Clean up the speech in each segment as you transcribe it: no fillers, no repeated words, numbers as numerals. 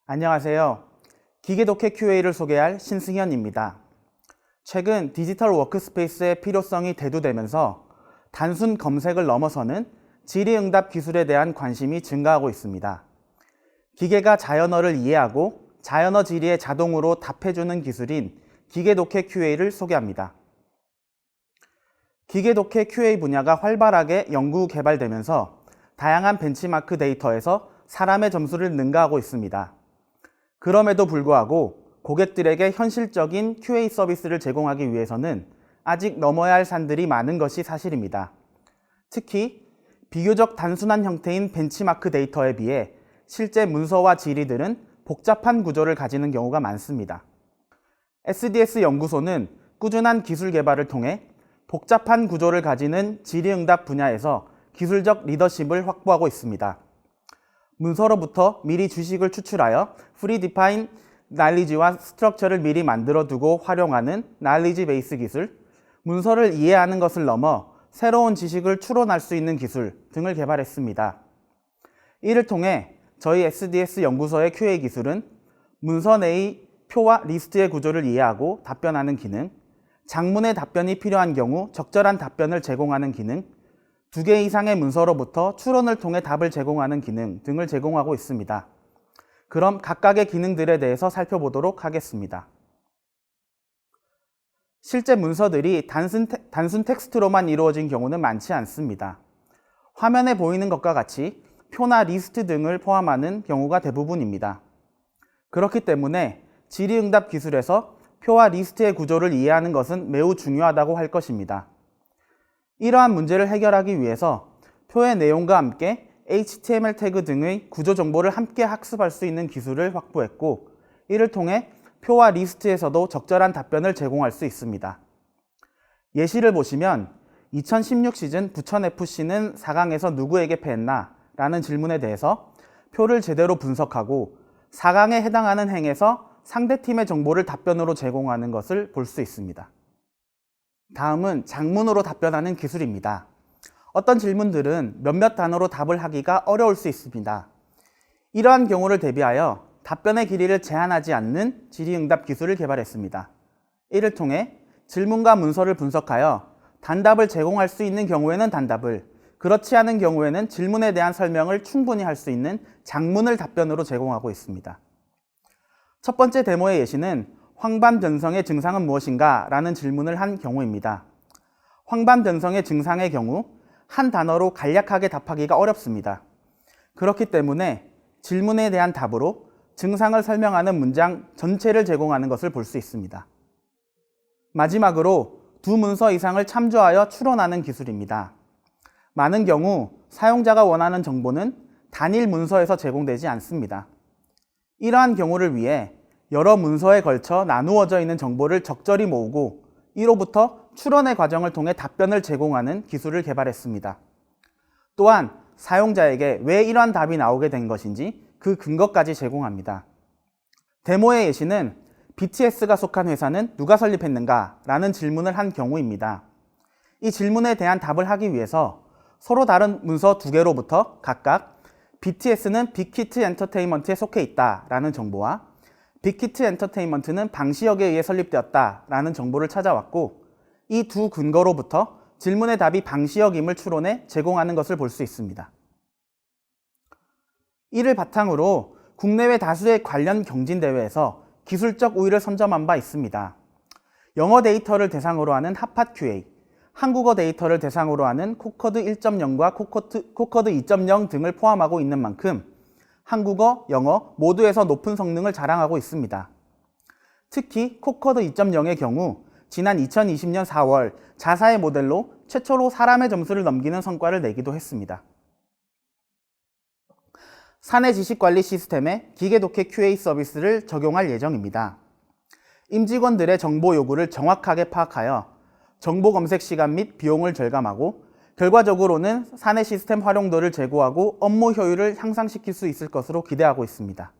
안녕하세요. 기계독해 QA를 소개할 신승현입니다. 최근 디지털 워크스페이스의 필요성이 대두되면서 단순 검색을 넘어서는 질의응답 기술에 대한 관심이 증가하고 있습니다. 기계가 자연어를 이해하고 자연어 질의에 자동으로 답해주는 기술인 기계독해 QA를 소개합니다. 기계독해 QA 분야가 활발하게 연구 개발되면서 다양한 벤치마크 데이터에서 사람의 점수를 능가하고 있습니다. 그럼에도 불구하고 고객들에게 현실적인 QA 서비스를 제공하기 위해서는 아직 넘어야 할 산들이 많은 것이 사실입니다. 특히 비교적 단순한 형태인 벤치마크 데이터에 비해 실제 문서와 질의들은 복잡한 구조를 가지는 경우가 많습니다. SDS 연구소는 꾸준한 기술 개발을 통해 복잡한 구조를 가지는 질의응답 분야에서 기술적 리더십을 확보하고 있습니다. 문서로부터 미리 주식을 추출하여 프리디파인 날리지와 스트럭처를 미리 만들어두고 활용하는 날리지 베이스 기술, 문서를 이해하는 것을 넘어 새로운 지식을 추론할 수 있는 기술 등을 개발했습니다. 이를 통해 저희 SDS 연구소의 QA 기술은 문서 내의 표와 리스트의 구조를 이해하고 답변하는 기능, 장문의 답변이 필요한 경우 적절한 답변을 제공하는 기능, 2개 이상의 문서로부터 추론을 통해 답을 제공하는 기능 등을 제공하고 있습니다. 그럼 각각의 기능들에 대해서 살펴보도록 하겠습니다. 실제 문서들이 단순 텍스트로만 이루어진 경우는 많지 않습니다. 화면에 보이는 것과 같이 표나 리스트 등을 포함하는 경우가 대부분입니다. 그렇기 때문에 질의응답 기술에서 표와 리스트의 구조를 이해하는 것은 매우 중요하다고 할 것입니다. 이러한 문제를 해결하기 위해서 표의 내용과 함께 HTML 태그 등의 구조 정보를 함께 학습할 수 있는 기술을 확보했고, 이를 통해 표와 리스트에서도 적절한 답변을 제공할 수 있습니다. 예시를 보시면 2016 시즌 부천FC는 4강에서 누구에게 패했나? 라는 질문에 대해서 표를 제대로 분석하고 4강에 해당하는 행에서 상대팀의 정보를 답변으로 제공하는 것을 볼 수 있습니다. 다음은 장문으로 답변하는 기술입니다. 어떤 질문들은 몇몇 단어로 답을 하기가 어려울 수 있습니다. 이러한 경우를 대비하여 답변의 길이를 제한하지 않는 질의응답 기술을 개발했습니다. 이를 통해 질문과 문서를 분석하여 단답을 제공할 수 있는 경우에는 단답을, 그렇지 않은 경우에는 질문에 대한 설명을 충분히 할 수 있는 장문을 답변으로 제공하고 있습니다. 첫 번째 데모의 예시는 황반변성의 증상은 무엇인가? 라는 질문을 한 경우입니다. 황반변성의 증상의 경우 한 단어로 간략하게 답하기가 어렵습니다. 그렇기 때문에 질문에 대한 답으로 증상을 설명하는 문장 전체를 제공하는 것을 볼 수 있습니다. 마지막으로 2문서 이상을 참조하여 추론하는 기술입니다. 많은 경우 사용자가 원하는 정보는 단일 문서에서 제공되지 않습니다. 이러한 경우를 위해 여러 문서에 걸쳐 나누어져 있는 정보를 적절히 모으고 이로부터 추론의 과정을 통해 답변을 제공하는 기술을 개발했습니다. 또한 사용자에게 왜 이러한 답이 나오게 된 것인지 그 근거까지 제공합니다. 데모의 예시는 BTS가 속한 회사는 누가 설립했는가? 라는 질문을 한 경우입니다. 이 질문에 대한 답을 하기 위해서 서로 다른 문서 2개로부터 각각 BTS는 빅히트 엔터테인먼트에 속해 있다 라는 정보와 빅히트 엔터테인먼트는 방시혁에 의해 설립되었다 라는 정보를 찾아왔고, 이 2 근거로부터 질문의 답이 방시혁임을 추론해 제공하는 것을 볼 수 있습니다. 이를 바탕으로 국내외 다수의 관련 경진대회에서 기술적 우위를 선점한 바 있습니다. 영어 데이터를 대상으로 하는 핫팟 QA, 한국어 데이터를 대상으로 하는 코커드 1.0과 코커드 2.0 등을 포함하고 있는 만큼 한국어, 영어 모두에서 높은 성능을 자랑하고 있습니다. 특히 코커드 2.0의 경우 지난 2020년 4월 자사의 모델로 최초로 사람의 점수를 넘기는 성과를 내기도 했습니다. 사내 지식관리 시스템에 기계독해 QA 서비스를 적용할 예정입니다. 임직원들의 정보 요구를 정확하게 파악하여 정보 검색 시간 및 비용을 절감하고 결과적으로는 사내 시스템 활용도를 제고하고 업무 효율을 향상시킬 수 있을 것으로 기대하고 있습니다.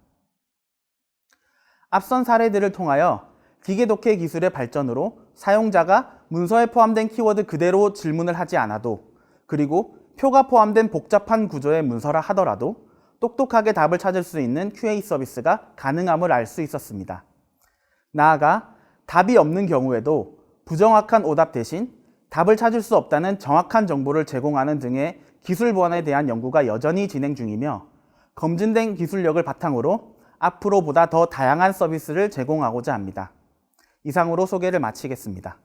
앞선 사례들을 통하여 기계독해 기술의 발전으로 사용자가 문서에 포함된 키워드 그대로 질문을 하지 않아도, 그리고 표가 포함된 복잡한 구조의 문서라 하더라도 똑똑하게 답을 찾을 수 있는 QA 서비스가 가능함을 알 수 있었습니다. 나아가 답이 없는 경우에도 부정확한 오답 대신 답을 찾을 수 없다는 정확한 정보를 제공하는 등의 기술 보완에 대한 연구가 여전히 진행 중이며 검증된 기술력을 바탕으로 앞으로 보다 더 다양한 서비스를 제공하고자 합니다. 이상으로 소개를 마치겠습니다.